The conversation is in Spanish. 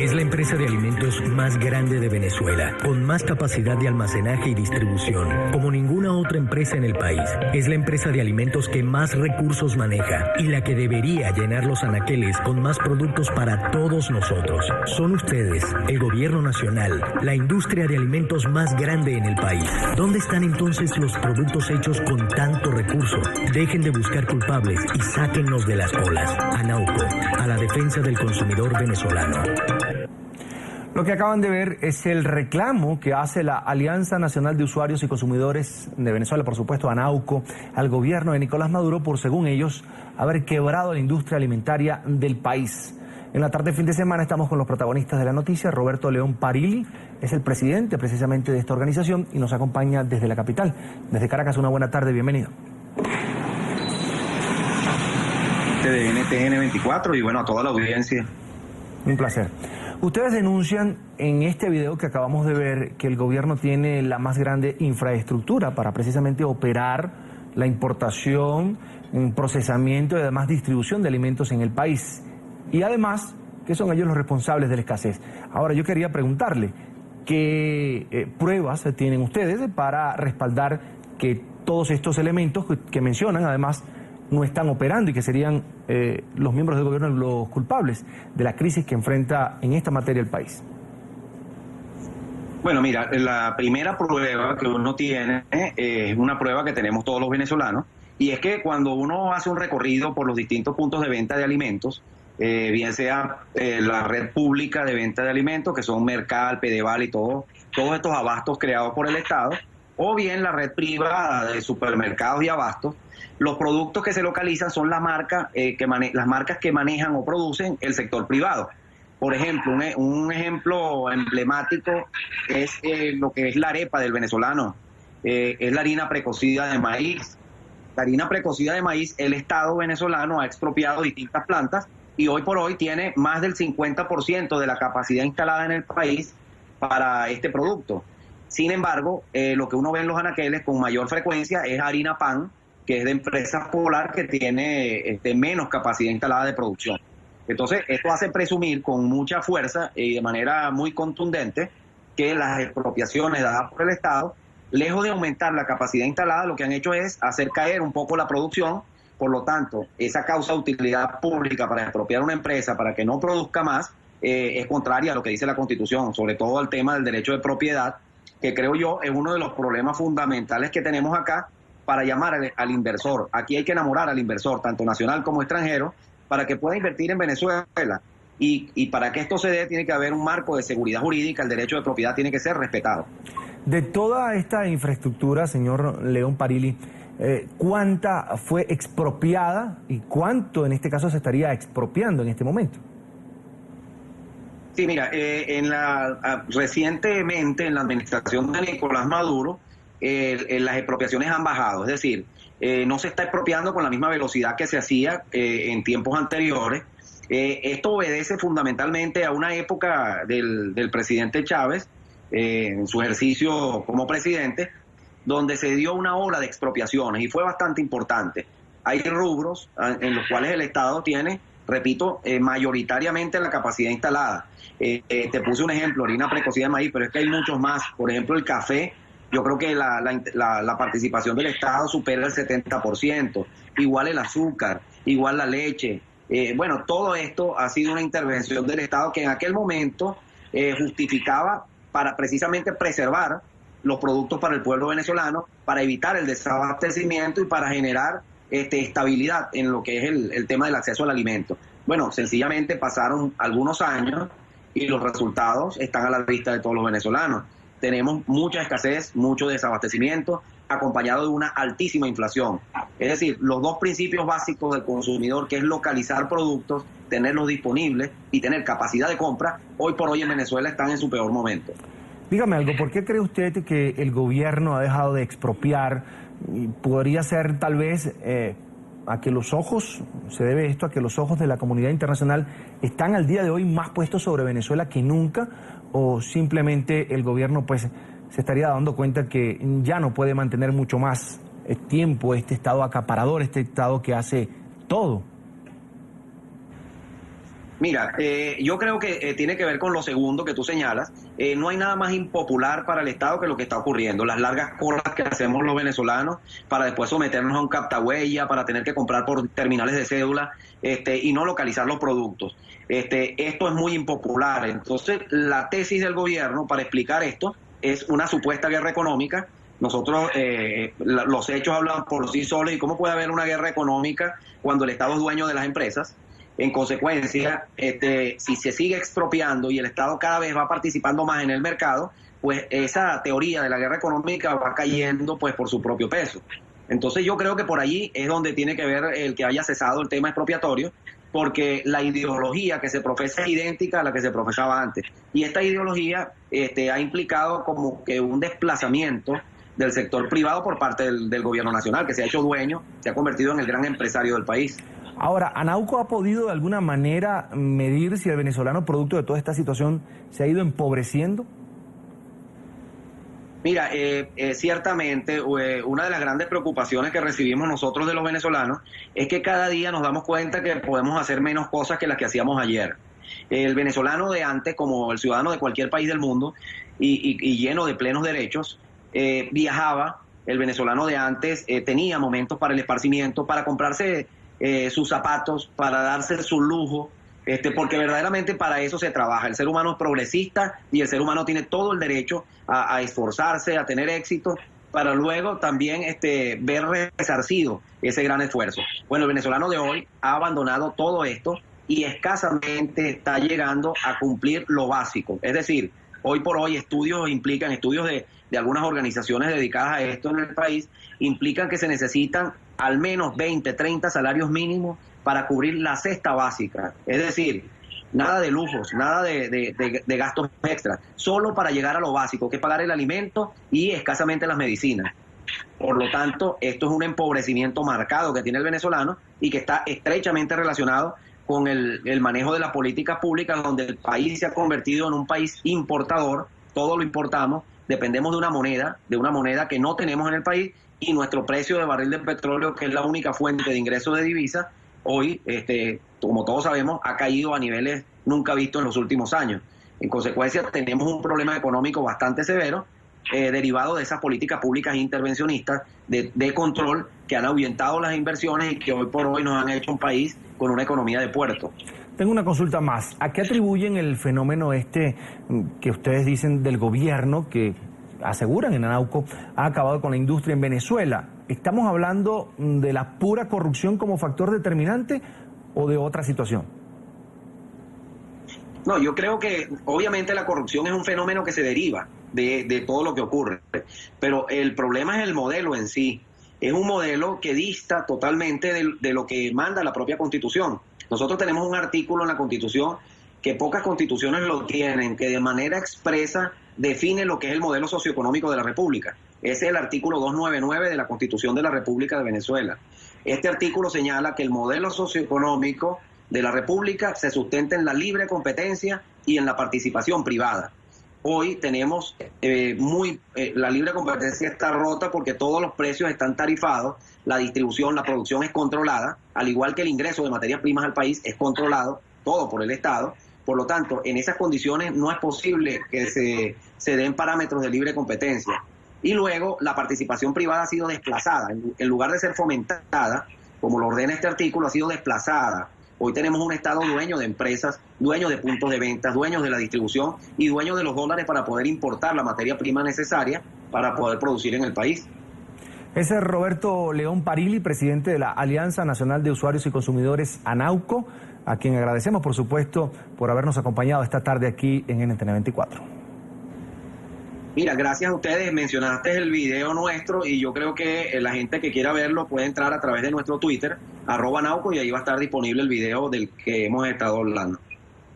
Es la empresa de alimentos más grande de Venezuela, con más capacidad de almacenaje y distribución, como ninguna otra empresa en el país. Es la empresa de alimentos que más recursos maneja y la que debería llenar los anaqueles con más productos para todos nosotros. Son ustedes, el gobierno nacional, la industria de alimentos más grande en el país. ¿Dónde están entonces los productos hechos con tanto recurso? Dejen de buscar culpables y sáquennos de las olas. ANAUCO, a la defensa del consumidor venezolano. Lo que acaban de ver es el reclamo que hace la Alianza Nacional de Usuarios y Consumidores de Venezuela, por supuesto ANAUCO, al gobierno de Nicolás Maduro por, según ellos, haber quebrado la industria alimentaria del país. En la tarde de fin de semana estamos con los protagonistas de la noticia. Roberto León Parili es el presidente precisamente de esta organización y nos acompaña desde la capital. Desde Caracas, una buena tarde, bienvenido. De NTN 24 y bueno, a toda la audiencia. Un placer. Ustedes denuncian en este video que acabamos de ver que el gobierno tiene la más grande infraestructura para precisamente operar la importación, procesamiento y además distribución de alimentos en el país. Y además que son ellos los responsables de la escasez. Ahora yo quería preguntarle, ¿qué pruebas tienen ustedes para respaldar que todos estos elementos que mencionan además no están operando y que serían los miembros del gobierno los culpables de la crisis que enfrenta en esta materia el país? Bueno, mira, la primera prueba que uno tiene es una prueba que tenemos todos los venezolanos, y es que cuando uno hace un recorrido por los distintos puntos de venta de alimentos, bien sea la red pública de venta de alimentos, que son Mercal, Pedeval y todos estos abastos creados por el Estado, o bien la red privada de supermercados y abastos, los productos que se localizan son las marcas que manejan o producen el sector privado. Por ejemplo, un ejemplo emblemático es lo que es la arepa del venezolano, es la harina precocida de maíz. La harina precocida de maíz, el Estado venezolano ha expropiado distintas plantas y hoy por hoy tiene más del 50% de la capacidad instalada en el país para este producto. Sin embargo, lo que uno ve en los anaqueles con mayor frecuencia es harina pan, que es de empresa Polar, que tiene menos capacidad instalada de producción. Entonces, esto hace presumir con mucha fuerza y de manera muy contundente que las expropiaciones dadas por el Estado, lejos de aumentar la capacidad instalada, lo que han hecho es hacer caer un poco la producción. Por lo tanto, esa causa de utilidad pública para expropiar una empresa para que no produzca más es contraria a lo que dice la Constitución, sobre todo al tema del derecho de propiedad, que creo yo es uno de los problemas fundamentales que tenemos acá para llamar al inversor. Aquí hay que enamorar al inversor, tanto nacional como extranjero, para que pueda invertir en Venezuela. Y para que esto se dé tiene que haber un marco de seguridad jurídica, el derecho de propiedad tiene que ser respetado. De toda esta infraestructura, señor León Parili, ¿cuánta fue expropiada y cuánto en este caso se estaría expropiando en este momento? Sí, mira, recientemente en la administración de Nicolás Maduro, las expropiaciones han bajado, es decir, no se está expropiando con la misma velocidad que se hacía en tiempos anteriores. Esto obedece fundamentalmente a una época del presidente Chávez, en su ejercicio como presidente, donde se dio una ola de expropiaciones y fue bastante importante. Hay rubros en los cuales el Estado tiene, repito, mayoritariamente la capacidad instalada. Te puse un ejemplo, harina precocida de maíz, pero es que hay muchos más. Por ejemplo, el café, yo creo que la participación del Estado supera el 70%. Igual el azúcar, igual la leche. Bueno, todo esto ha sido una intervención del Estado que en aquel momento justificaba para precisamente preservar los productos para el pueblo venezolano, para evitar el desabastecimiento y para generar estabilidad en lo que es el tema del acceso al alimento. Bueno, sencillamente pasaron algunos años y los resultados están a la vista de todos los venezolanos. Tenemos mucha escasez, mucho desabastecimiento, acompañado de una altísima inflación. Es decir, los dos principios básicos del consumidor, que es localizar productos, tenerlos disponibles y tener capacidad de compra, hoy por hoy en Venezuela están en su peor momento. Dígame algo, ¿por qué cree usted que el gobierno ha dejado de expropiar? ¿Podría ser tal vez a que los ojos, se debe esto a que los ojos de la comunidad internacional están al día de hoy más puestos sobre Venezuela que nunca? ¿O simplemente el gobierno pues se estaría dando cuenta que ya no puede mantener mucho más tiempo este Estado acaparador, este Estado que hace todo? Mira, yo creo que tiene que ver con lo segundo que tú señalas. No hay nada más impopular para el Estado que lo que está ocurriendo. Las largas colas que hacemos los venezolanos para después someternos a un captahuella, para tener que comprar por terminales de cédula y no localizar los productos. Esto es muy impopular. Entonces, la tesis del gobierno para explicar esto es una supuesta guerra económica. Nosotros, los hechos hablan por sí solos. ¿Y cómo puede haber una guerra económica cuando el Estado es dueño de las empresas? En consecuencia, si se sigue expropiando y el Estado cada vez va participando más en el mercado, pues esa teoría de la guerra económica va cayendo pues por su propio peso. Entonces yo creo que por allí es donde tiene que ver el que haya cesado el tema expropiatorio, porque la ideología que se profesa es idéntica a la que se profesaba antes. Y esta ideología ha implicado como que un desplazamiento del sector privado por parte del gobierno nacional, que se ha hecho dueño, se ha convertido en el gran empresario del país. Ahora, ¿Anauco ha podido de alguna manera medir si el venezolano, producto de toda esta situación, se ha ido empobreciendo? Mira, ciertamente una de las grandes preocupaciones que recibimos nosotros de los venezolanos es que cada día nos damos cuenta que podemos hacer menos cosas que las que hacíamos ayer. El venezolano de antes, como el ciudadano de cualquier país del mundo y lleno de plenos derechos, viajaba. El venezolano de antes tenía momentos para el esparcimiento, para comprarse sus zapatos, para darse su lujo, porque verdaderamente para eso se trabaja. El ser humano es progresista y el ser humano tiene todo el derecho a esforzarse, a tener éxito, para luego también ver resarcido ese gran esfuerzo. Bueno, el venezolano de hoy ha abandonado todo esto y escasamente está llegando a cumplir lo básico. Es decir, hoy por hoy estudios de algunas organizaciones dedicadas a esto en el país, implican que se necesitan al menos 20, 30 salarios mínimos para cubrir la cesta básica. Es decir, nada de lujos, nada de gastos extras, solo para llegar a lo básico, que es pagar el alimento y escasamente las medicinas. Por lo tanto, esto es un empobrecimiento marcado que tiene el venezolano y que está estrechamente relacionado con el manejo de las políticas públicas, donde el país se ha convertido en un país importador, todo lo importamos, dependemos de una moneda que no tenemos en el país, y nuestro precio de barril de petróleo, que es la única fuente de ingreso de divisas, hoy, como todos sabemos, ha caído a niveles nunca vistos en los últimos años. En consecuencia, tenemos un problema económico bastante severo, derivado de esas políticas públicas intervencionistas de control que han ahuyentado las inversiones y que hoy por hoy nos han hecho un país con una economía de puerto. Tengo una consulta más. ¿A qué atribuyen el fenómeno que ustedes dicen del gobierno, que aseguran en Anauco ha acabado con la industria en Venezuela? ¿Estamos hablando de la pura corrupción como factor determinante o de otra situación? No, yo creo que obviamente la corrupción es un fenómeno que se deriva de todo lo que ocurre, pero el problema es el modelo en sí. Es un modelo que dista totalmente de lo que manda la propia Constitución. Nosotros tenemos un artículo en la Constitución que pocas constituciones lo tienen, que de manera expresa define lo que es el modelo socioeconómico de la República. Ese es el artículo 299 de la Constitución de la República de Venezuela. Este artículo señala que el modelo socioeconómico de la República se sustenta en la libre competencia y en la participación privada. Hoy tenemos la libre competencia está rota porque todos los precios están tarifados, la distribución, la producción es controlada, al igual que el ingreso de materias primas al país es controlado, todo por el Estado. Por lo tanto, en esas condiciones no es posible que se den parámetros de libre competencia. Y luego la participación privada ha sido desplazada, en lugar de ser fomentada, como lo ordena este artículo, ha sido desplazada. Hoy tenemos un Estado dueño de empresas, dueño de puntos de venta, dueños de la distribución y dueño de los dólares para poder importar la materia prima necesaria para poder producir en el país. Ese es Roberto León Parili, presidente de la Alianza Nacional de Usuarios y Consumidores ANAUCO, a quien agradecemos, por supuesto, por habernos acompañado esta tarde aquí en NTN 24. Mira, gracias a ustedes. Mencionaste el video nuestro y yo creo que la gente que quiera verlo puede entrar a través de nuestro Twitter, @Anauco, y ahí va a estar disponible el video del que hemos estado hablando.